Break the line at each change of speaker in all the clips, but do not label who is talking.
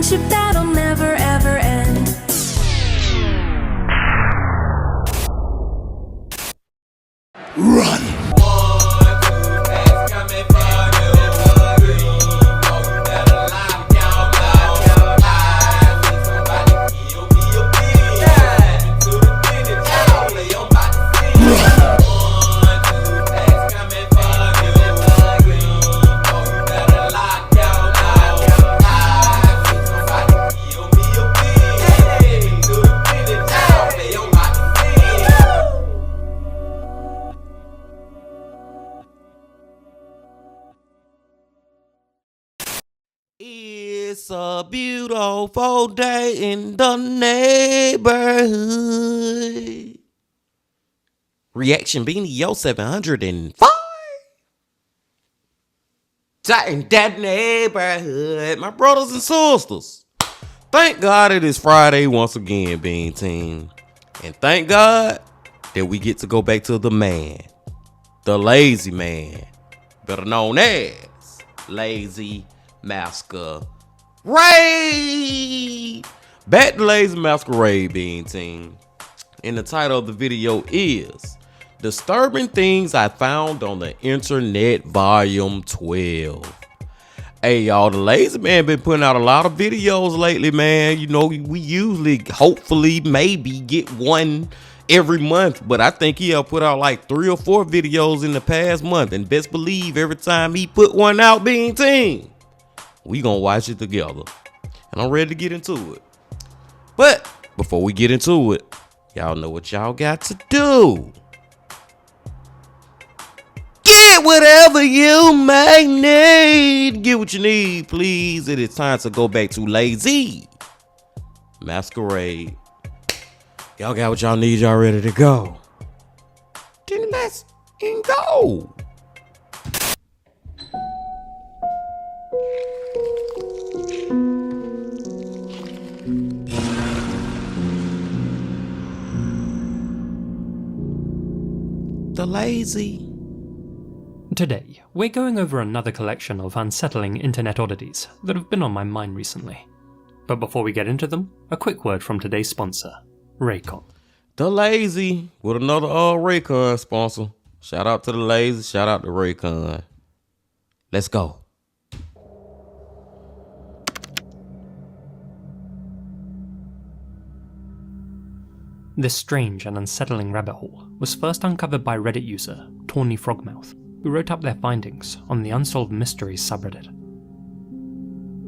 friendship that'll never ever end.
Run!
It's a beautiful day in the neighborhood. Reaction Beanie Yo 705. In that neighborhood, my brothers and sisters. Thank God it is Friday once again, Bean Team. And thank God that we get to go back to the man. The lazy man. Better known as Lazy Masquerade. Back to Lazy Masquerade, Bean Team. And the title of the video is Disturbing Things I Found on the Internet Volume 12. Hey y'all, the Lazy Man been putting out a lot of videos lately, man. You know, we usually, hopefully, maybe get one every month, but I think he'll put out like 3 or 4 videos in the past month. And best believe every time he put one out, Bean Team, we gonna watch it together. And I'm ready to get into it. But before we get into it, y'all know what y'all got to do. Get whatever you may need. Get what you need, please. It is time to go back to Lazy Masquerade. Y'all got what y'all need. Y'all ready to go? Then let's go. The Lazy.
Today, we're going over another collection of unsettling internet oddities that have been on my mind recently. But before we get into them, a quick word from today's sponsor, Raycon.
The Lazy with another Raycon sponsor. Shout out to the Lazy, shout out to Raycon. Let's go.
This strange and unsettling rabbit hole was first uncovered by Reddit user Tawny Frogmouth, who wrote up their findings on the Unsolved Mysteries subreddit.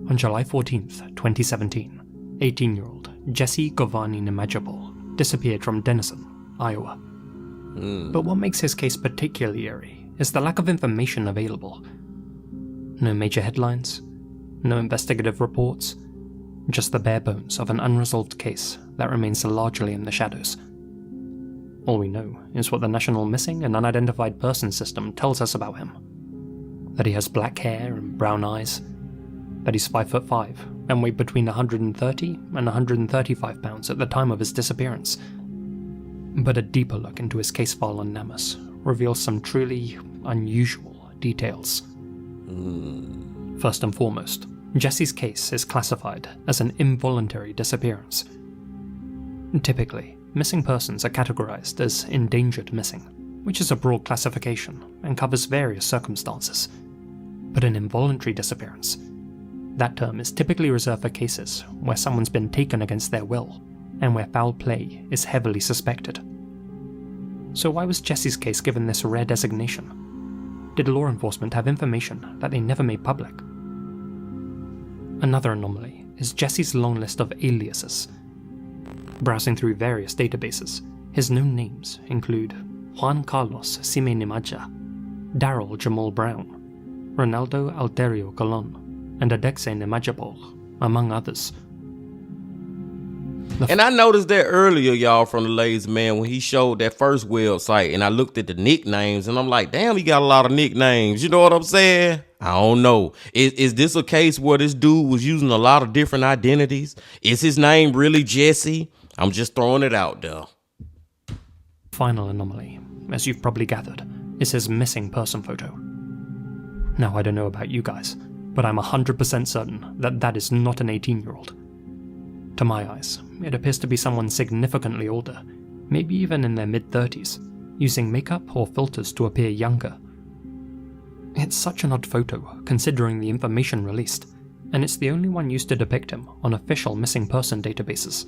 On July 14th, 2017, 18-year-old Jesse Govani Nimajapol disappeared from Denison, Iowa. But what makes his case particularly eerie is the lack of information available. No major headlines, no investigative reports, just the bare bones of an unresolved case that remains largely in the shadows. All we know is what the National Missing and Unidentified Person System tells us about him. That he has black hair and brown eyes, that he's 5'5" and weighed between 130 and 135 pounds at the time of his disappearance. But a deeper look into his case file on Namus reveals some truly unusual details. First and foremost, Jesse's case is classified as an involuntary disappearance. Typically, missing persons are categorized as endangered missing, which is a broad classification and covers various circumstances. But an involuntary disappearance, that term is typically reserved for cases where someone's been taken against their will and where foul play is heavily suspected. So why was Jesse's case given this rare designation? Did law enforcement have information that they never made public? Another anomaly is Jesse's long list of aliases. Browsing through various databases, his known names include Juan Carlos Sime Nimaja, Daryl Jamal Brown, Ronaldo Alterio Colon, and Adexe Nimajapol, among others.
And I noticed that earlier, y'all, from the Lazy Man when he showed that first website, and I looked at the nicknames, and I'm like, damn, he got a lot of nicknames. You know what I'm saying? I don't know. Is this a case where this dude was using a lot of different identities? Is his name really Jesse? I'm just throwing it out there.
Final anomaly, as you've probably gathered, is his missing person photo. Now, I don't know about you guys, but I'm 100% certain that that is not an 18-year-old. To my eyes, it appears to be someone significantly older, maybe even in their mid-30s, using makeup or filters to appear younger. It's such an odd photo, considering the information released, and it's the only one used to depict him on official missing person databases.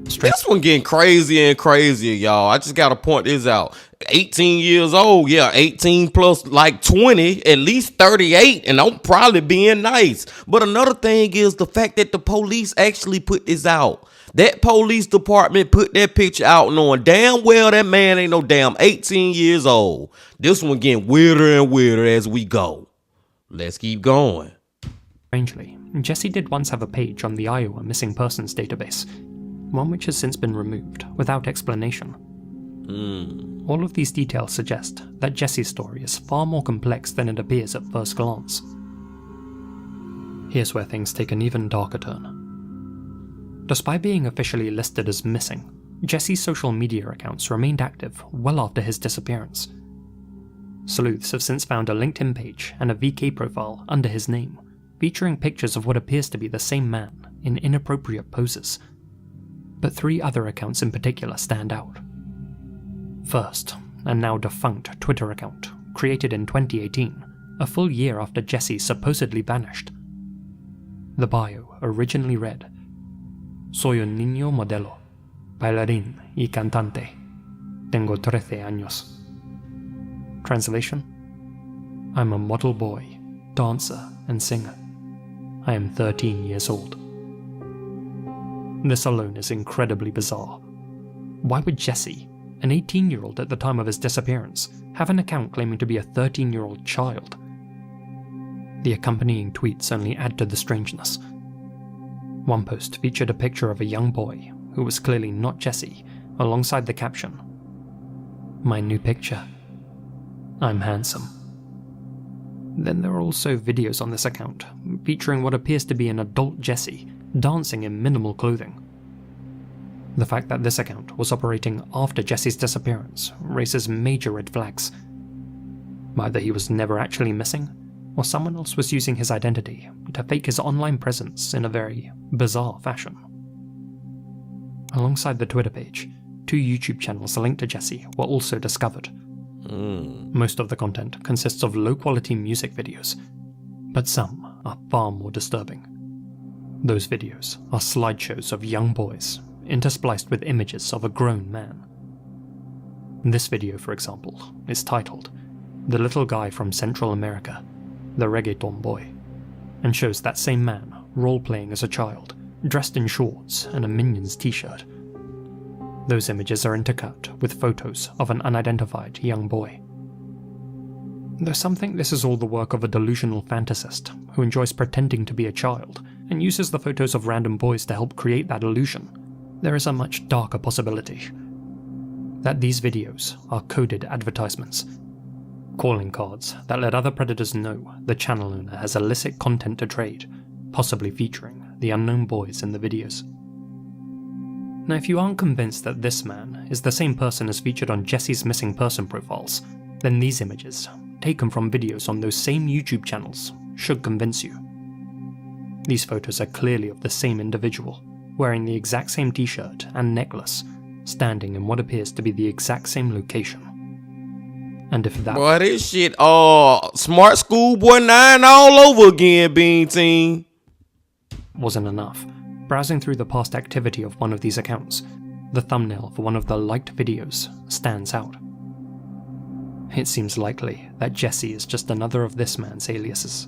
This one getting crazier and crazier, y'all. I just gotta point this out. 18 years old, yeah, 18 plus like 20, at least 38, and I'm probably being nice. But another thing is the fact that the police actually put this out. That police department put that picture out knowing damn well that man ain't no damn 18 years old. This one getting weirder and weirder as we go. Let's keep going.
Strangely, Jesse did once have a page on the Iowa Missing Persons database, one which has since been removed without explanation. All of these details suggest that Jesse's story is far more complex than it appears at first glance. Here's where things take an even darker turn. Despite being officially listed as missing, Jesse's social media accounts remained active well after his disappearance. Sleuths have since found a LinkedIn page and a VK profile under his name, featuring pictures of what appears to be the same man in inappropriate poses. But 3 other accounts in particular stand out. First, a now defunct Twitter account, created in 2018, a full year after Jesse supposedly vanished. The bio originally read, "Soy un niño modelo, bailarín y cantante. Tengo 13 años." Translation: I'm a model boy, dancer, and singer. I am 13 years old. This alone is incredibly bizarre. Why would Jesse, an 18-year-old at the time of his disappearance, have an account claiming to be a 13-year-old child? The accompanying tweets only add to the strangeness. One post featured a picture of a young boy, who was clearly not Jesse, alongside the caption, "My new picture. I'm handsome." Then there are also videos on this account, featuring what appears to be an adult Jesse, dancing in minimal clothing. The fact that this account was operating after Jesse's disappearance raises major red flags. Either he was never actually missing, or someone else was using his identity to fake his online presence in a very bizarre fashion. Alongside the Twitter page, 2 YouTube channels linked to Jesse were also discovered. Most of the content consists of low-quality music videos, but some are far more disturbing. Those videos are slideshows of young boys, interspliced with images of a grown man. This video, for example, is titled, "The Little Guy from Central America, the Reggaeton Boy," and shows that same man role-playing as a child, dressed in shorts and a Minions t-shirt. Those images are intercut with photos of an unidentified young boy. Though some think this is all the work of a delusional fantasist who enjoys pretending to be a child and uses the photos of random boys to help create that illusion, there is a much darker possibility. That these videos are coded advertisements, calling cards that let other predators know the channel owner has illicit content to trade, possibly featuring the unknown boys in the videos. Now, if you aren't convinced that this man is the same person as featured on Jesse's missing person profiles, then these images, taken from videos on those same YouTube channels, should convince you. These photos are clearly of the same individual, wearing the exact same t-shirt and necklace, standing in what appears to be the exact same location. And if that—
Boy, this shit, Smart Schoolboy 9 all over again, Bean Team.
wasn't enough, browsing through the past activity of one of these accounts, the thumbnail for one of the liked videos stands out. It seems likely that Jesse is just another of this man's aliases.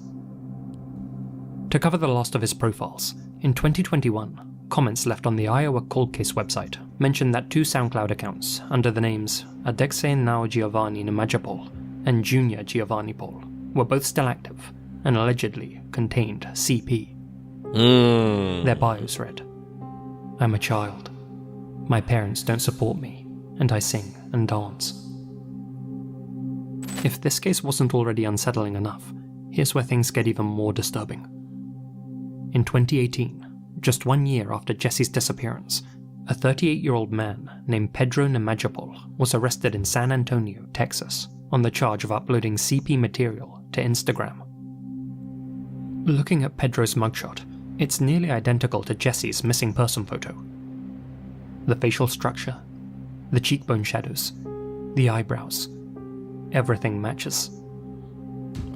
To cover the last of his profiles, in 2021, comments left on the Iowa Cold Case website mentioned that 2 SoundCloud accounts under the names Adexe Now Giovanni Namajapol and Junior Giovanni Paul were both still active and allegedly contained CP. Their bios read, "I'm a child. My parents don't support me, and I sing and dance." If this case wasn't already unsettling enough, here's where things get even more disturbing. In 2018, just 1 year after Jesse's disappearance, a 38-year-old man named Pedro Namajapol was arrested in San Antonio, Texas, on the charge of uploading CP material to Instagram. Looking at Pedro's mugshot, it's nearly identical to Jesse's missing person photo. The facial structure, the cheekbone shadows, the eyebrows, everything matches.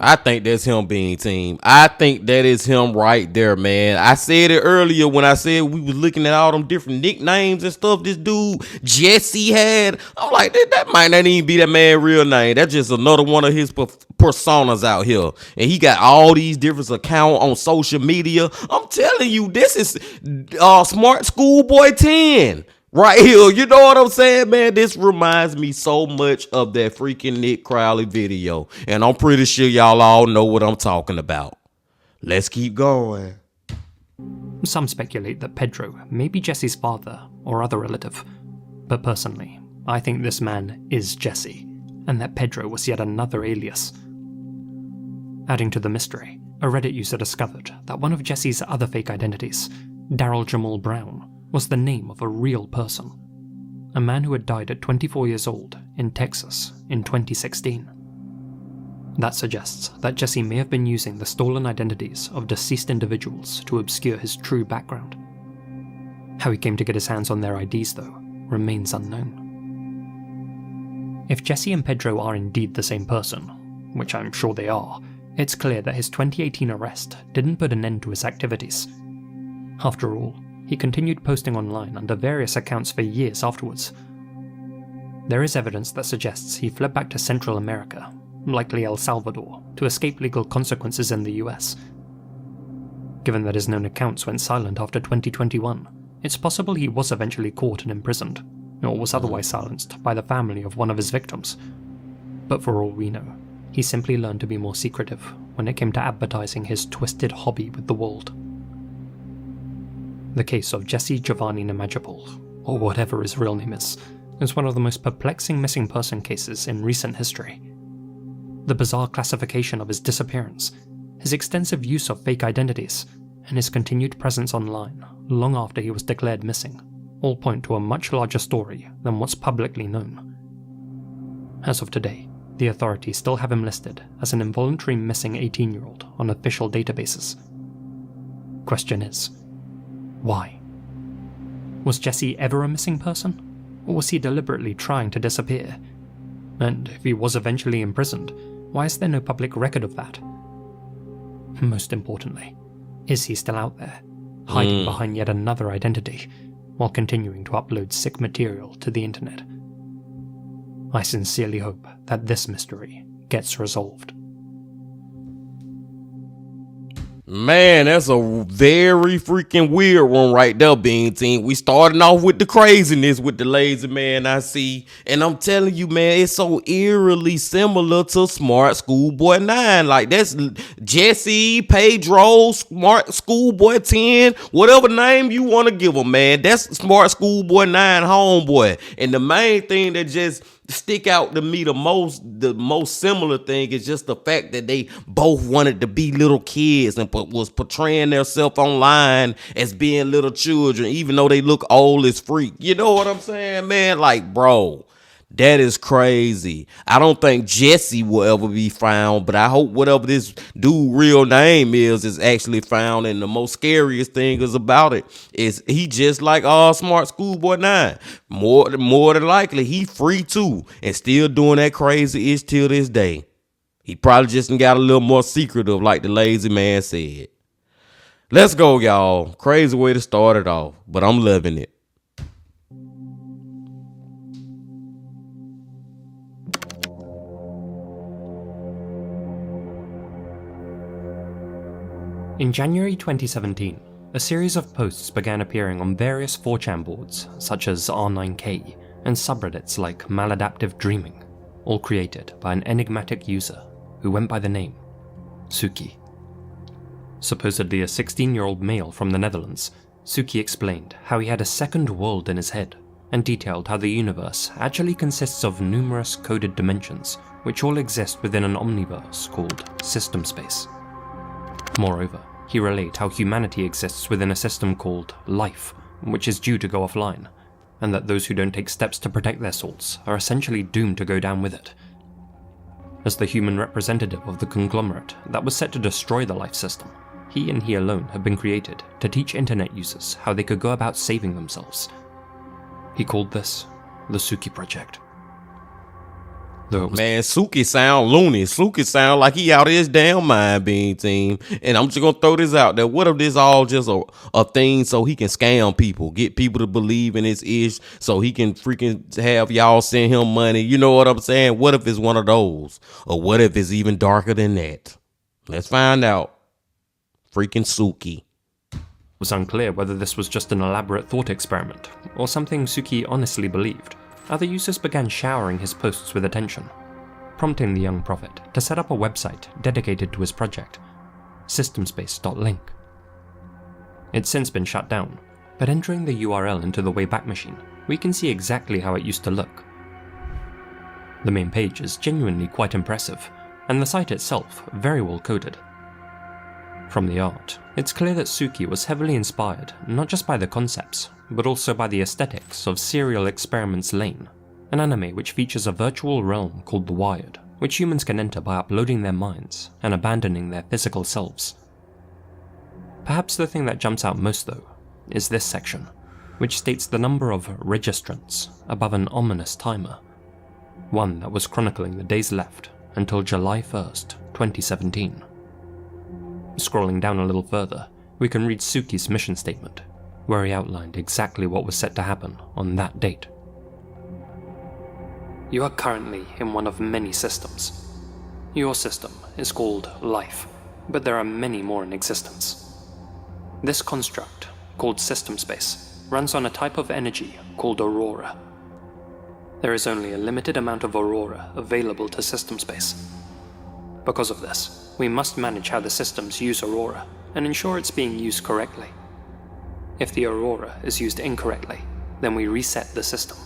I think that's him, Bean Team. I think that is him right there, man. I said it earlier when I said we was looking at all them different nicknames and stuff this dude Jesse had. I'm like, that might not even be that man's real name. That's just another one of his personas out here. And he got all these different accounts on social media. I'm telling you, this is Smart Schoolboy 10. Right here, you know what I'm saying, man? This reminds me so much of that freaking Nick Crowley video. And I'm pretty sure y'all all know what I'm talking about. Let's keep going.
Some speculate that Pedro may be Jesse's father or other relative. But personally, I think this man is Jesse, and that Pedro was yet another alias. Adding to the mystery, a Reddit user discovered that one of Jesse's other fake identities, Daryl Jamal Brown, was the name of a real person, a man who had died at 24 years old in Texas in 2016. That suggests that Jesse may have been using the stolen identities of deceased individuals to obscure his true background. How he came to get his hands on their IDs, though, remains unknown. If Jesse and Pedro are indeed the same person, which I'm sure they are, it's clear that his 2018 arrest didn't put an end to his activities. After all, he continued posting online under various accounts for years afterwards. There is evidence that suggests he fled back to Central America, likely El Salvador, to escape legal consequences in the US. Given that his known accounts went silent after 2021, it's possible he was eventually caught and imprisoned, or was otherwise silenced by the family of one of his victims. But for all we know, he simply learned to be more secretive when it came to advertising his twisted hobby with the world. The case of Jesse Giovanni Namajapol, or whatever his real name is one of the most perplexing missing person cases in recent history. The bizarre classification of his disappearance, his extensive use of fake identities, and his continued presence online long after he was declared missing, all point to a much larger story than what's publicly known. As of today, the authorities still have him listed as an involuntary missing 18-year-old on official databases. Question is, why? Was Jesse ever a missing person? Or was he deliberately trying to disappear? And if he was eventually imprisoned, why is there no public record of that? Most importantly, is he still out there, hiding behind yet another identity, while continuing to upload sick material to the internet? I sincerely hope that this mystery gets resolved.
Man, that's a very freaking weird one right there, Bean Team. We starting off with the craziness with the lazy man I see. And I'm telling you, man, it's so eerily similar to Smart Schoolboy 9. Like, that's Jesse, Pedro, Smart Schoolboy 10, whatever name you want to give him, man. That's Smart Schoolboy 9 homeboy. And the main thing that just stick out to me the most similar thing is just the fact that they both wanted to be little kids and was portraying themselves online as being little children, even though they look old as freak. You know what I'm saying, man? Like, bro, that is crazy. I don't think Jesse will ever be found, but I hope whatever this dude's real name is actually found. And the most scariest thing is about it is he just like Smart Schoolboy 9. More than likely, he free too and still doing that crazy ish till this day. He probably just got a little more secretive, like the lazy man said. Let's go, y'all. Crazy way to start it off, but I'm loving it.
In January 2017, a series of posts began appearing on various 4chan boards, such as R9K, and subreddits like Maladaptive Dreaming, all created by an enigmatic user who went by the name Suki. Supposedly a 16-year-old male from the Netherlands, Suki explained how he had a second world in his head, and detailed how the universe actually consists of numerous coded dimensions, which all exist within an omniverse called system space. Moreover, he relayed how humanity exists within a system called life, which is due to go offline, and that those who don't take steps to protect their souls are essentially doomed to go down with it. As the human representative of the conglomerate that was set to destroy the life system, he and he alone had been created to teach internet users how they could go about saving themselves. He called this the Suki Project. Though it was
Man, Suki sound loony. Suki sound like he out of his damn mind, Bean Team. And I'm just gonna throw this out there. What if this all just a thing so he can scam people, get people to believe in his ish, so he can freaking have y'all send him money? You know what I'm saying? What if it's one of those? Or what if it's even darker than that? Let's find out. Freaking Suki.
It was unclear whether this was just an elaborate thought experiment, or something Suki honestly believed. Other users began showering his posts with attention, prompting the young prophet to set up a website dedicated to his project, systemspace.link. It's since been shut down, but entering the URL into the Wayback Machine, we can see exactly how it used to look. The main page is genuinely quite impressive, and the site itself very well coded. From the art, it's clear that Suki was heavily inspired not just by the concepts, but also by the aesthetics of Serial Experiments Lane, an anime which features a virtual realm called the Wired, which humans can enter by uploading their minds and abandoning their physical selves. Perhaps the thing that jumps out most though, is this section, which states the number of registrants above an ominous timer, one that was chronicling the days left until July 1st, 2017. Scrolling down a little further, we can read Suki's mission statement, where he outlined exactly what was set to happen on that date. You are currently in one of many systems. Your system is called Life, but there are many more in existence. This construct, called system space, runs on a type of energy called aurora. There is only a limited amount of aurora available to system space. Because of this, we must manage how the systems use aurora and ensure it's being used correctly. If the aurora is used incorrectly, then we reset the system.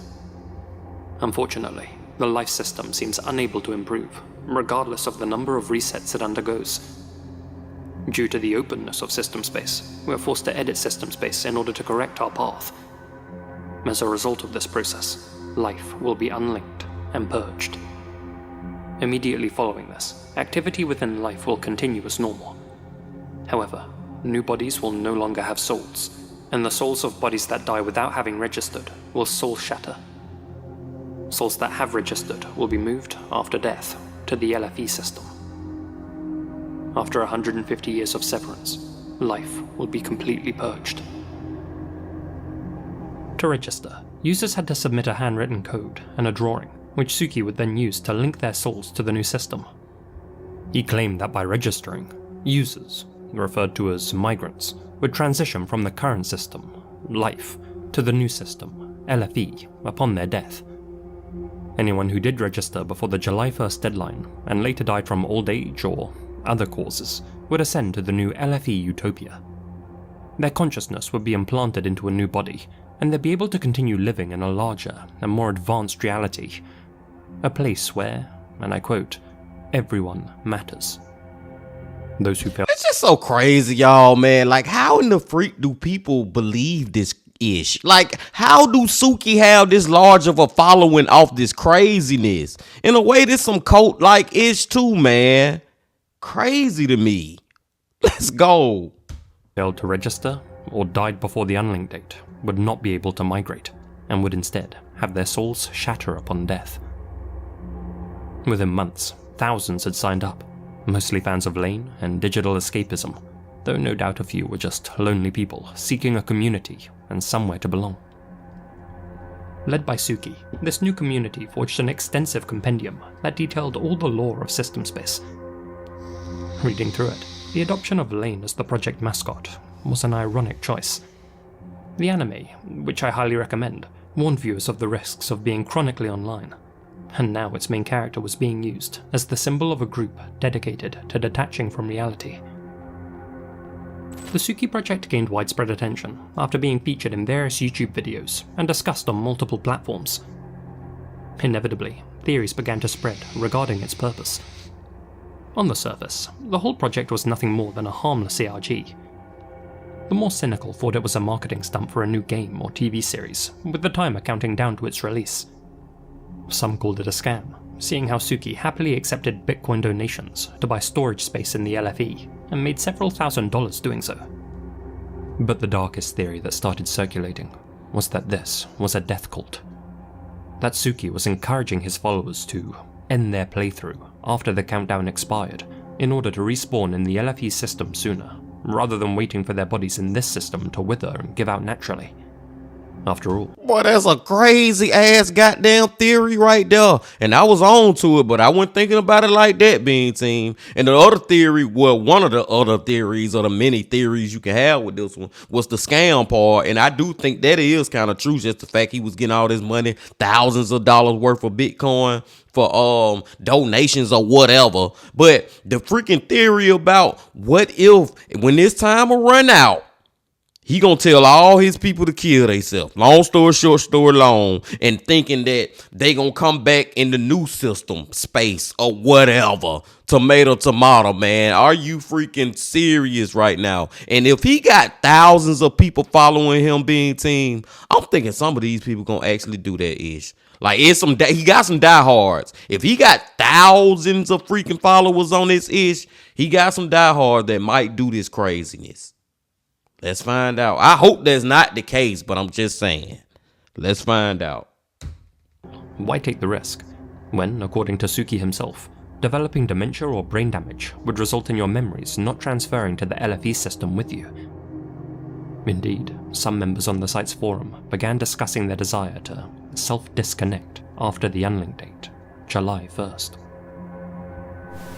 Unfortunately, the life system seems unable to improve, regardless of the number of resets it undergoes. Due to the openness of system space, we are forced to edit system space in order to correct our path. As a result of this process, life will be unlinked and purged. Immediately following this, activity within life will continue as normal. However, new bodies will no longer have souls, and the souls of bodies that die without having registered will soul shatter. Souls that have registered will be moved, after death, to the LFE system. After 150 years of severance, life will be completely purged. To register, users had to submit a handwritten code and a drawing, which Suki would then use to link their souls to the new system. He claimed that by registering, users, referred to as migrants, would transition from the current system, Life, to the new system, LFE, upon their death. Anyone who did register before the July 1st deadline and later died from old age or other causes would ascend to the new LFE utopia. Their consciousness would be implanted into a new body, and they'd be able to continue living in a larger and more advanced reality, a place where, and I quote, everyone matters. Those who felt
It's just so crazy, y'all, man. Like, how in the freak do people believe this ish? Like, how do Suki have this large of a following off this craziness? In a way, this some cult-like ish too, man. Crazy to me. Let's go.
failed to register or died before the unlink date would not be able to migrate, and would instead have their souls shatter upon death. Within months, thousands had signed up, mostly fans of Lane and digital escapism, though no doubt a few were just lonely people seeking a community and somewhere to belong. Led by Suki, this new community forged an extensive compendium that detailed all the lore of System Space. Reading through it, the adoption of Lane as the project mascot was an ironic choice. The anime, which I highly recommend, warned viewers of the risks of being chronically online, and now its main character was being used as the symbol of a group dedicated to detaching from reality. The Suki project gained widespread attention after being featured in various YouTube videos and discussed on multiple platforms. Inevitably, theories began to spread regarding its purpose. On the surface, the whole project was nothing more than a harmless ARG. The more cynical thought it was a marketing stunt for a new game or TV series, with the timer counting down to its release. Some called it a scam, seeing how Suki happily accepted Bitcoin donations to buy storage space in the LFE, and made several $1,000s doing so. But the darkest theory that started circulating was that this was a death cult. That Suki was encouraging his followers to end their playthrough after the countdown expired in order to respawn in the LFE system sooner, rather than waiting for their bodies in this system to wither and give out naturally. After all,
Boy, that's a crazy ass goddamn theory right there. And I was on to it, but I wasn't thinking about it like that, Bean Team. And the other theory, well, one of the other theories or the many theories you can have with this one was the scam part. And I do think that is kind of true. Just the fact he was getting all this money, thousands of dollars worth of Bitcoin for donations or whatever. But the freaking theory about what if when this time will run out, he gonna tell all his people to kill themselves. Long story short, story long, and thinking that they gonna come back in the new system, space, or whatever. Tomato, man. Are you freaking serious right now? And if he got thousands of people following him, Being Team, I'm thinking some of these people gonna actually do that ish. Like he got some diehards. If he got thousands of freaking followers on this ish, he got some diehards that might do this craziness. Let's find out. I hope that's not the case, but I'm just saying. Let's find out.
why take the risk when, according to Suki himself, developing dementia or brain damage would result in your memories not transferring to the LFE system with you? Indeed, some members on the site's forum began discussing their desire to self-disconnect after the unlink date, July 1st.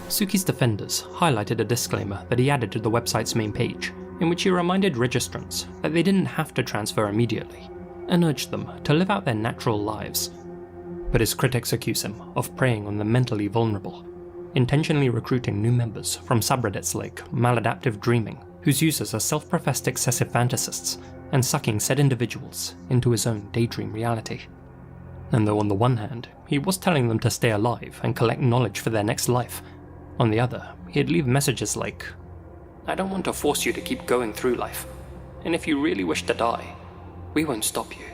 Suki's defenders highlighted a disclaimer that he added to the website's main page, in which he reminded registrants that they didn't have to transfer immediately, and urged them to live out their natural lives. But his critics accuse him of preying on the mentally vulnerable, intentionally recruiting new members from subreddits like Maladaptive Dreaming, whose users are self-professed excessive fantasists, and sucking said individuals into his own daydream reality. And though on the one hand, he was telling them to stay alive and collect knowledge for their next life, on the other, he'd leave messages like, "I don't want to force you to keep going through life, and if you really wish to die, we won't stop you.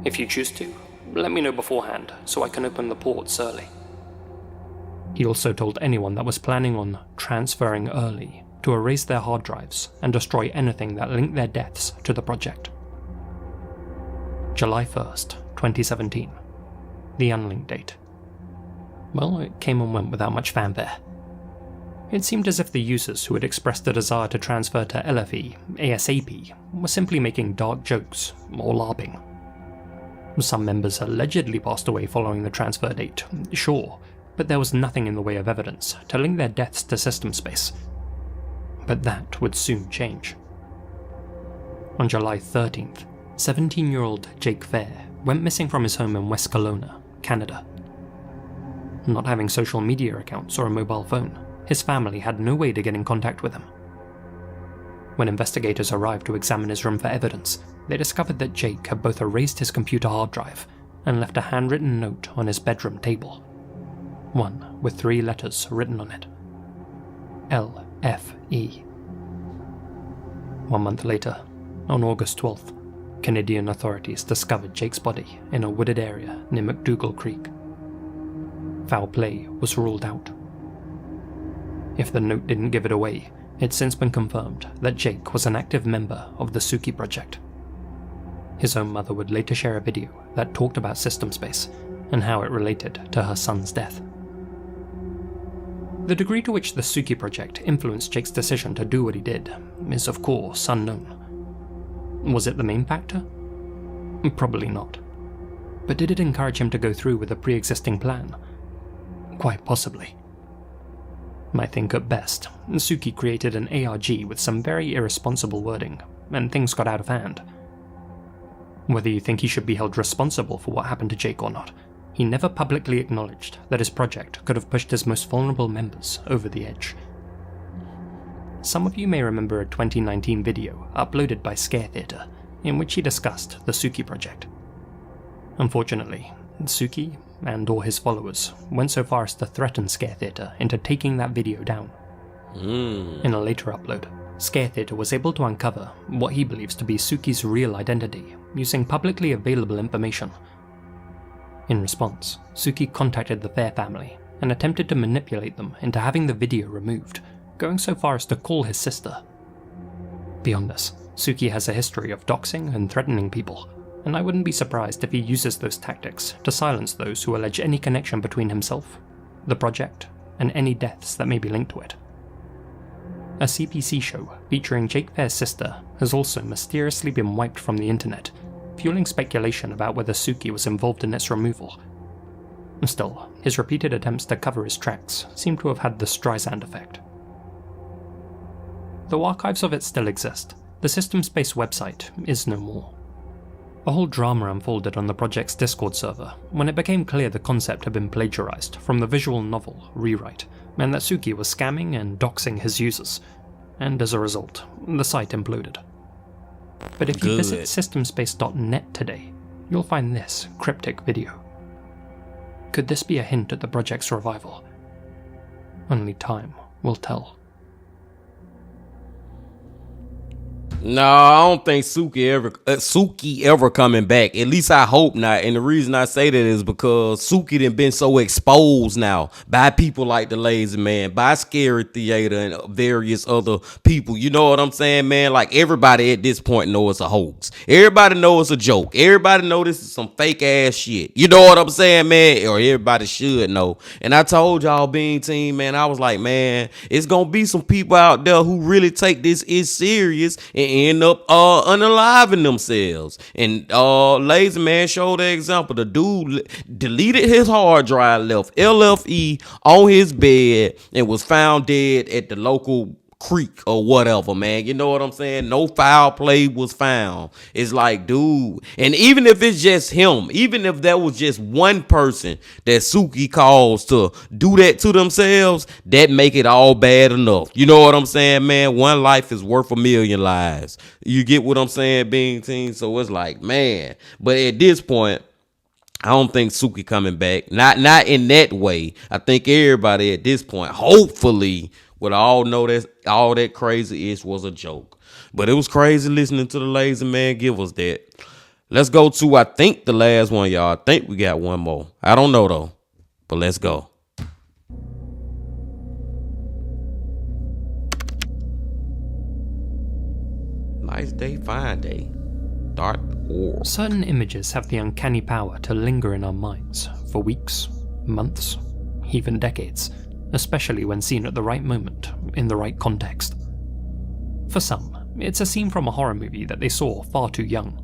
If you choose to, let me know beforehand so I can open the ports early." He also told anyone that was planning on transferring early to erase their hard drives and destroy anything that linked their deaths to the project. July 1st, 2017. The unlink date. Well, it came and went without much fanfare. It seemed as if the users who had expressed a desire to transfer to LFE ASAP were simply making dark jokes or LARPing. Some members allegedly passed away following the transfer date, sure, but there was nothing in the way of evidence to link their deaths to system space. But that would soon change. On July 13th, 17-year-old Jake Fair went missing from his home in West Kelowna, Canada. Not having social media accounts or a mobile phone, his family had no way to get in contact with him. When investigators arrived to examine his room for evidence, they discovered that Jake had both erased his computer hard drive and left a handwritten note on his bedroom table. One with 3 letters written on it. LFE. 1 month later, on August 12th, Canadian authorities discovered Jake's body in a wooded area near McDougall Creek. Foul play was ruled out. If the note didn't give it away, it's since been confirmed that Jake was an active member of the Suki project. His own mother would later share a video that talked about system space and how it related to her son's death. The degree to which the Suki project influenced Jake's decision to do what he did is of course unknown. Was it the main factor? Probably not. But did it encourage him to go through with a pre-existing plan? Quite possibly. I think at best, Suki created an ARG with some very irresponsible wording, and things got out of hand. Whether you think he should be held responsible for what happened to Jake or not, he never publicly acknowledged that his project could have pushed his most vulnerable members over the edge. Some of you may remember a 2019 video uploaded by Scare Theatre, in which he discussed the Suki project. Unfortunately, Suki and or his followers went so far as to threaten Scare Theatre into taking that video down. In a later upload, Scare Theatre was able to uncover what he believes to be Suki's real identity using publicly available information. In response, Suki contacted the Fair family and attempted to manipulate them into having the video removed, going so far as to call his sister. Beyond this, Suki has a history of doxing and threatening people, and I wouldn't be surprised if he uses those tactics to silence those who allege any connection between himself, the project, and any deaths that may be linked to it. A CBC show featuring Jake Fair's sister has also mysteriously been wiped from the internet, fueling speculation about whether Suki was involved in its removal. Still, his repeated attempts to cover his tracks seem to have had the Streisand effect. Though archives of it still exist, the system-based website is no more. A whole drama unfolded on the project's Discord server when it became clear the concept had been plagiarized from the visual novel Rewrite, and that Suki was scamming and doxing his users, and as a result, the site imploded. But if you visit systemspace.net today, you'll find this cryptic video. Could this be a hint at the project's revival? Only time will tell.
No, I don't think Suki ever coming back. At least I hope not. And the reason I say that is because Suki done been so exposed now by people like the Lazy Man, by Scary Theater and various other people. You know what I'm saying, man? Like everybody at this point know it's a hoax. Everybody know it's a joke. Everybody know this is some fake ass shit. You know what I'm saying, man? Or everybody should know. And I told y'all, Bean Team, man, I was like, man, it's gonna be some people out there who really take this is serious and end up unaliving themselves. And Lazy Man showed the example. The dude deleted his hard drive, left LFE on his bed, and was found dead at the local creek or whatever, man. You know what I'm saying? No foul play was found. It's like, dude, and even if it's just him, even if that was just one person that Suki caused to do that to themselves, that make it all bad enough. You know what I'm saying, man? One life is worth 1,000,000 lives. You get what I'm saying, Being Team? So it's like, man, but at this point, I don't think Suki coming back. Not in that way. I think everybody at this point, hopefully, would all know that all that crazy ish was a joke. But it was crazy listening to the Lazy Man give us that. Let's go to, I think, the last one, y'all. I think we got one more. I don't know, though. But let's go. Nice day, fine day. Dark war.
Certain images have the uncanny power to linger in our minds for weeks, months, even decades, especially when seen at the right moment, in the right context. For some, it's a scene from a horror movie that they saw far too young.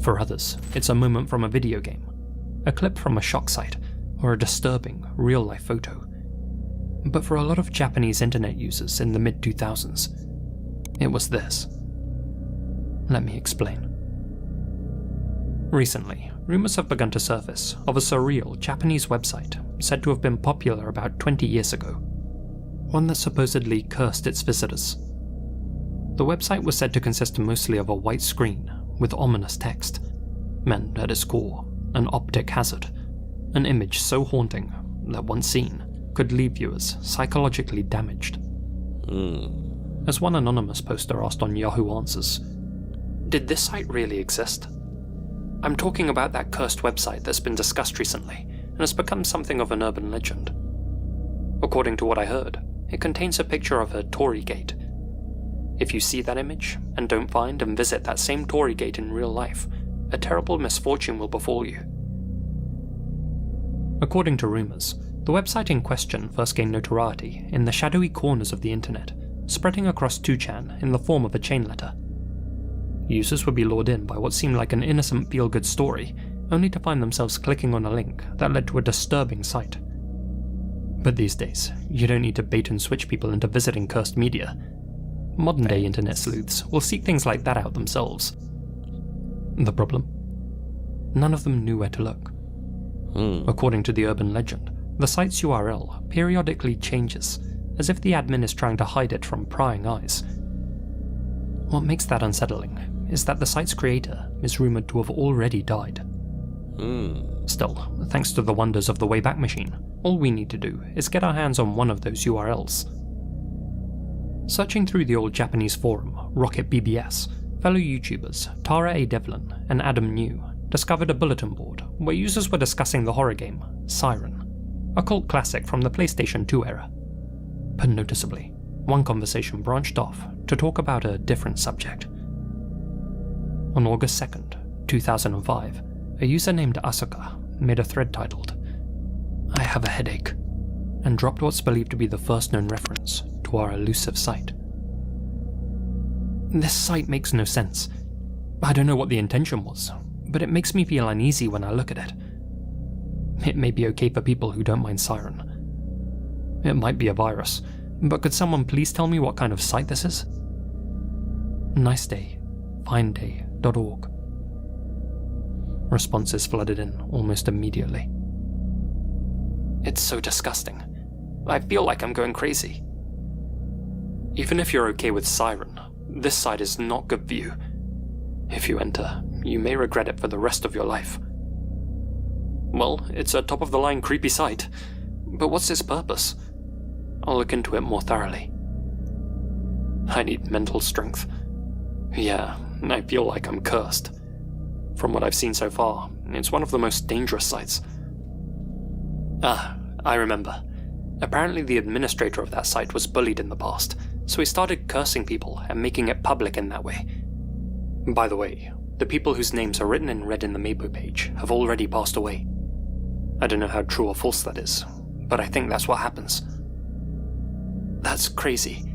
For others, it's a moment from a video game, a clip from a shock site, or a disturbing, real-life photo. But for a lot of Japanese internet users in the mid-2000s, it was this. Let me explain. Recently, rumors have begun to surface of a surreal Japanese website said to have been popular about 20 years ago, one that supposedly cursed its visitors. The website was said to consist mostly of a white screen with ominous text, meant at its core an optic hazard, an image so haunting that once seen could leave viewers psychologically damaged. As one anonymous poster asked on Yahoo Answers, did this site really exist? I'm talking about that cursed website that's been discussed recently and has become something of an urban legend. According to what I heard, it contains a picture of a Torii gate. If you see that image and don't find and visit that same Torii gate in real life, a terrible misfortune will befall you. According to rumors, the website in question first gained notoriety in the shadowy corners of the internet, spreading across 2chan in the form of a chain letter. Users would be lured in by what seemed like an innocent feel-good story, only to find themselves clicking on a link that led to a disturbing site. But these days, you don't need to bait and switch people into visiting cursed media. Modern-day internet sleuths will seek things like that out themselves. The problem? None of them knew where to look. According to the urban legend, the site's URL periodically changes, as if the admin is trying to hide it from prying eyes. What makes that unsettling is that the site's creator is rumoured to have already died. Still, thanks to the wonders of the Wayback Machine, all we need to do is get our hands on one of those URLs. Searching through the old Japanese forum, Rocket BBS, fellow YouTubers Tara A. Devlin and Adam New discovered a bulletin board where users were discussing the horror game Siren, a cult classic from the PlayStation 2 era. But noticeably, one conversation branched off to talk about a different subject. On August 2nd, 2005, a user named Asuka made a thread titled, "I have a headache," and dropped what's believed to be the first known reference to our elusive site. This site makes no sense. I don't know what the intention was, but it makes me feel uneasy when I look at it. It may be okay for people who don't mind Siren. It might be a virus, but could someone please tell me what kind of site this is? nicedayfinday.org. Responses flooded in almost immediately. It's so disgusting. I feel like I'm going crazy. Even if you're okay with Siren, this site is not good for you. If you enter, you may regret it for the rest of your life. Well, it's a top-of-the-line creepy site, but what's its purpose? I'll look into it more thoroughly. I need mental strength. Yeah, I feel like I'm cursed. From what I've seen so far, it's one of the most dangerous sites. I remember. Apparently the administrator of that site was bullied in the past, so he started cursing people and making it public in that way. By the way, the people whose names are written in red in the Mabo page have already passed away. I don't know how true or false that is, but I think that's what happens. That's crazy.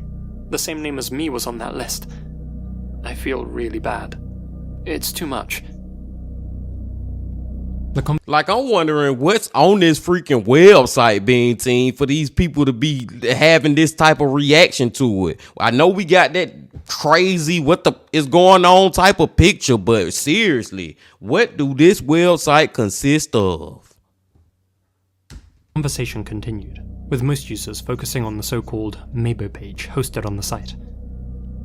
The same name as me was on that list. I feel really bad. It's too much.
Like, I'm wondering what's on this freaking website, Bean Team, for these people to be having this type of reaction to it. I know we got that crazy what the is going on type of picture, but seriously, what do this website consist of?
Conversation continued, with most users focusing on the so-called Mabo page hosted on the site.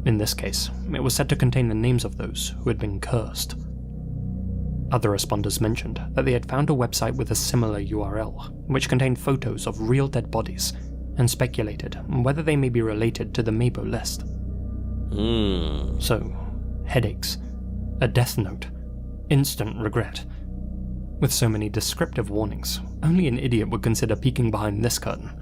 In this case, it was said to contain the names of those who had been cursed. Other responders mentioned that they had found a website with a similar URL, which contained photos of real dead bodies, and speculated whether they may be related to the Mabo list. So, headaches, a death note, instant regret. With so many descriptive warnings, only an idiot would consider peeking behind this curtain.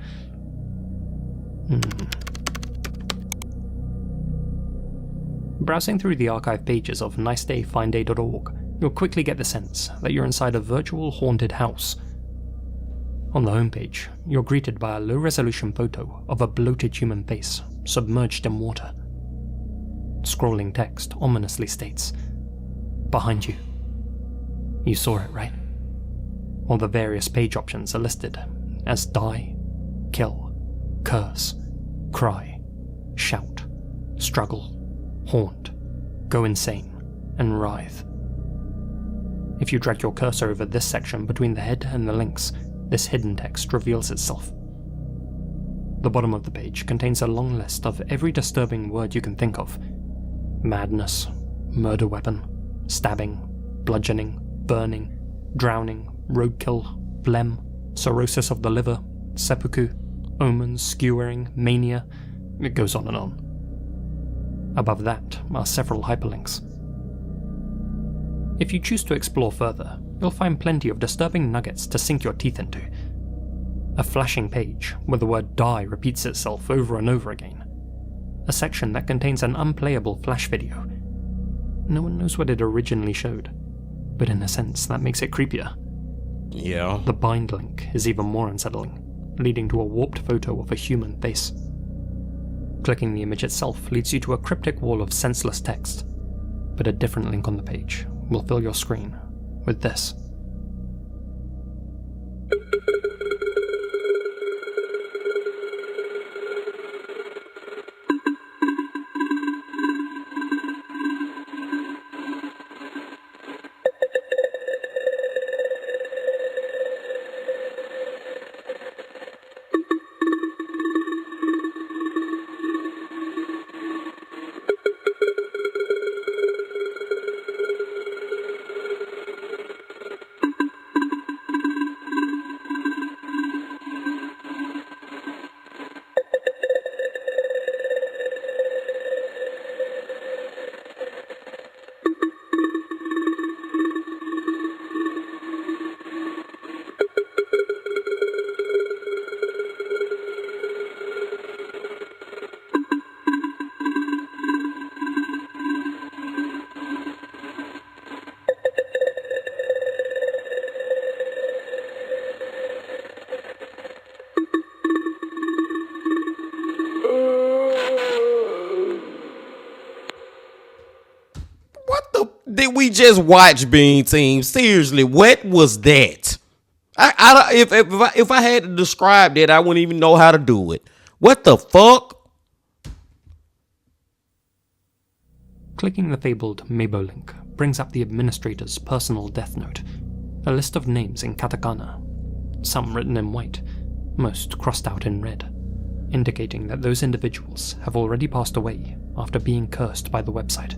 Browsing through the archive pages of nicedayfinday.org, you'll quickly get the sense that you're inside a virtual haunted house. On the homepage, you're greeted by a low-resolution photo of a bloated human face submerged in water. Scrolling text ominously states, "Behind you." You saw it, right? All the various page options are listed as die, kill, curse, cry, shout, struggle, haunt, go insane, and writhe. If you drag your cursor over this section between the head and the links, this hidden text reveals itself. The bottom of the page contains a long list of every disturbing word you can think of. Madness, murder weapon, stabbing, bludgeoning, burning, drowning, roadkill, phlegm, cirrhosis of the liver, seppuku, omens, skewering, mania. It goes on and on. Above that are several hyperlinks. If you choose to explore further, you'll find plenty of disturbing nuggets to sink your teeth into. A flashing page where the word die repeats itself over and over again. A section that contains an unplayable flash video. No one knows what it originally showed, but in a sense that makes it creepier.
Yeah.
The bind link is even more unsettling, leading to a warped photo of a human face. Clicking the image itself leads you to a cryptic wall of senseless text, but a different link on the page will fill your screen with this.
did we just watch, Bean Team? Seriously, what was that? If I had to describe that, I wouldn't even know how to do it. What the fuck?
Clicking the fabled Meibo link brings up the administrator's personal death note, a list of names in katakana, some written in white, most crossed out in red, indicating that those individuals have already passed away after being cursed by the website.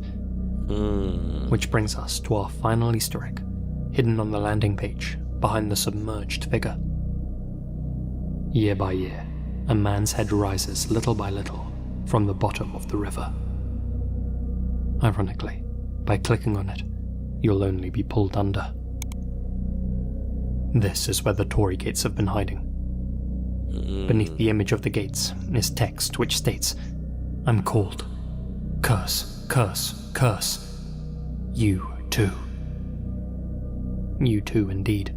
Which brings us to our final Easter egg, hidden on the landing page behind the submerged figure. Year by year, a man's head rises little by little from the bottom of the river. Ironically, by clicking on it, you'll only be pulled under. This is where the Torii gates have been hiding. Beneath the image of the gates is text which states, "I'm called. Curse, curse, curse. You too." You too, indeed.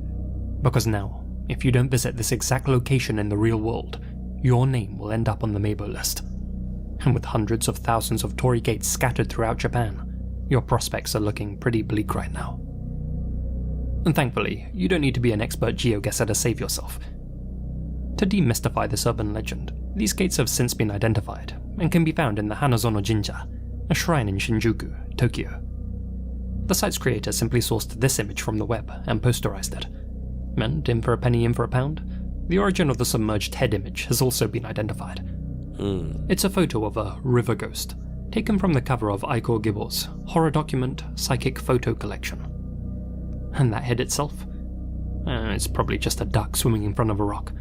Because now, if you don't visit this exact location in the real world, your name will end up on the Meibo list. And with hundreds of thousands of Torii gates scattered throughout Japan, your prospects are looking pretty bleak right now. And thankfully, you don't need to be an expert geoguesser to save yourself. To demystify this urban legend, these gates have since been identified and can be found in the Hanazono Jinja, a shrine in Shinjuku, Tokyo. The site's creator simply sourced this image from the web and posterized it. And in for a penny, in for a pound, the origin of the submerged head image has also been identified. It's a photo of a river ghost, taken from the cover of Aiko Gibbo's horror document Psychic Photo Collection. And that head itself? It's probably just a duck swimming in front of a rock.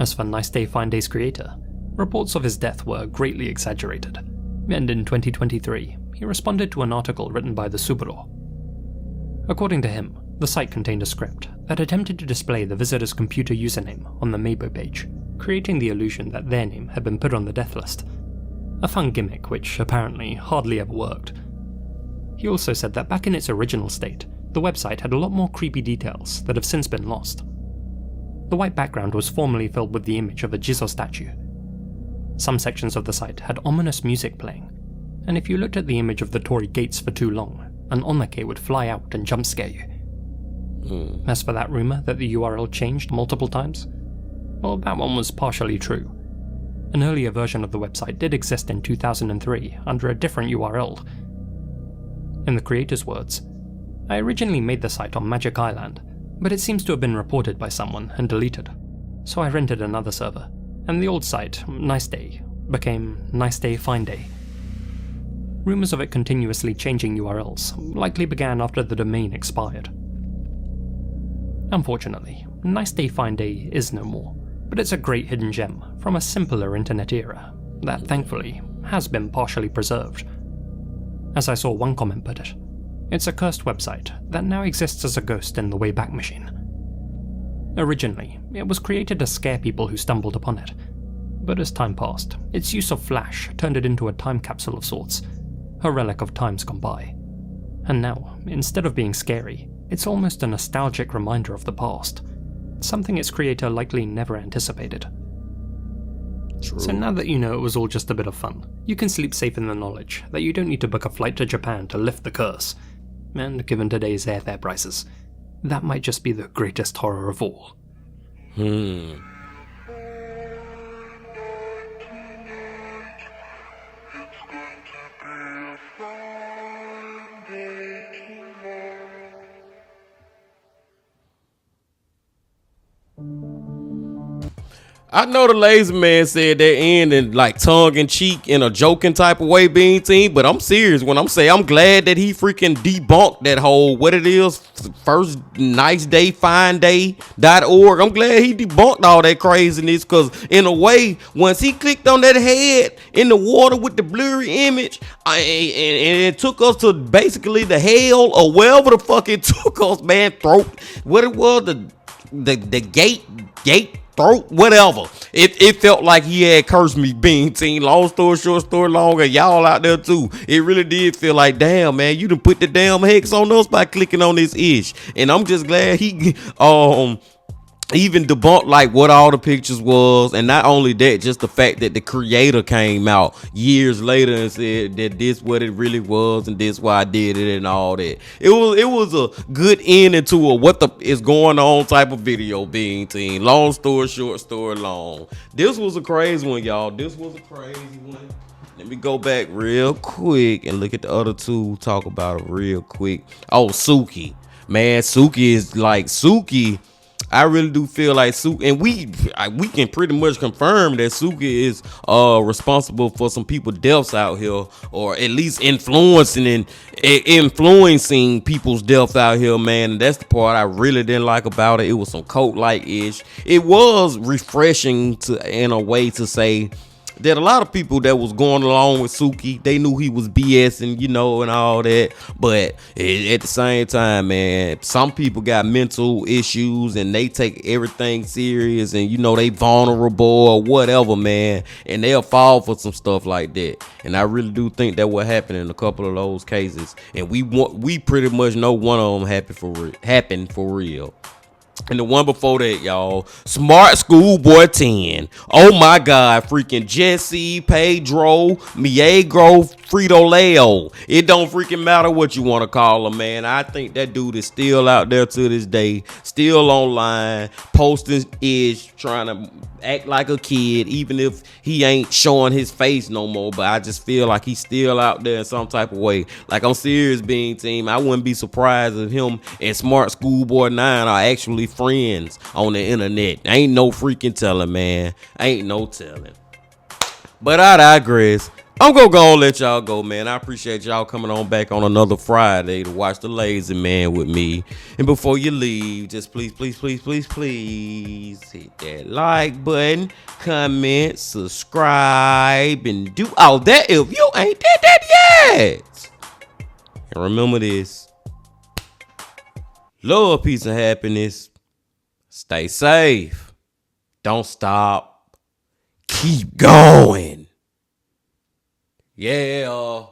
As for Nice Day Fine Day's creator, reports of his death were greatly exaggerated, and in 2023, he responded to an article written by the Suburo. According to him, the site contained a script that attempted to display the visitor's computer username on the Meibo page, creating the illusion that their name had been put on the death list. A fun gimmick which apparently hardly ever worked. He also said that back in its original state, the website had a lot more creepy details that have since been lost. The white background was formerly filled with the image of a Jizo statue. Some sections of the site had ominous music playing, and if you looked at the image of the Torii gates for too long, an onake would fly out and jump scare you. As for that rumor that the URL changed multiple times, well, that one was partially true. An earlier version of the website did exist in 2003 under a different URL. In the creator's words, "I originally made the site on Magic Island, but it seems to have been reported by someone and deleted. So I rented another server, and the old site, Nice Day, became Nice Day Fine Day." Rumors of it continuously changing URLs likely began after the domain expired. Unfortunately, Nice Day Fine Day is no more, but it's a great hidden gem from a simpler internet era that thankfully has been partially preserved. As I saw one comment put it, it's a cursed website that now exists as a ghost in the Wayback Machine. Originally, it was created to scare people who stumbled upon it, but as time passed, its use of Flash turned it into a time capsule of sorts, a relic of times gone by. And now, instead of being scary, it's almost a nostalgic reminder of the past, something its creator likely never anticipated.
True.
So now that you know it was all just a bit of fun, you can sleep safe in the knowledge that you don't need to book a flight to Japan to lift the curse. And given today's airfare prices, that might just be the greatest horror of all.
I know the lazy man said that in like tongue in cheek in a joking type of way, Bean Team, but I'm serious when I'm saying I'm glad that he freaking debunked that whole what it is first nice day fine day.org. I'm glad he debunked all that craziness, because in a way, once he clicked on that head in the water with the blurry image, and it took us to basically the hell or wherever the fuck it took us, man. Throat, what it was, the gate. Throat, whatever. It felt like he had cursed me, Bean Team. Long story short, story long, and y'all out there too. It really did feel like, damn, man, you done put the damn hex on us by clicking on this ish. And I'm just glad he even debunked like what all the pictures was, and not only that, just the fact that the creator came out years later and said that this what it really was and this why I did it and all that. It was a good end into a what the is going on type of video being team. Long story short, story long. This was a crazy one, y'all. This was a crazy one. Let me go back real quick and look at the other two. Talk about it real quick. Oh, Suki, man, Suki. I really do feel like Suki, and we can pretty much confirm that Suki is responsible for some people deaths out here, or at least influencing people's deaths out here, man. And that's the part I really didn't like about it. It was some cult like ish. It was refreshing in a way to say that a lot of people that was going along with Suki, they knew he was BSing, and all that. But at the same time, man, some people got mental issues and they take everything serious, and they vulnerable or whatever, man, and they'll fall for some stuff like that. And I really do think that what happened in a couple of those cases, and we pretty much know one of them happened for real. And the one before that, y'all, Smart Schoolboy 10. Oh my God, freaking Jesse, Pedro, Miegro, Frito Leo. It don't freaking matter what you want to call him, man. I think that dude is still out there to this day, still online, posting trying to act like a kid, even if he ain't showing his face no more. But I just feel like he's still out there in some type of way. Like, I'm serious, being team. I wouldn't be surprised if him and Smart Schoolboy 9 are actually friends on the internet. Ain't no freaking telling, man. Ain't no telling. But I digress. I'm gonna go and let y'all go, man. I appreciate y'all coming on back on another Friday to watch The Lazy Man with me. And before you leave, just please hit that like button, comment, subscribe, and do all that if you ain't did that yet. And remember this: love, peace, and happiness. Stay safe. Don't stop. Keep going. Yeah.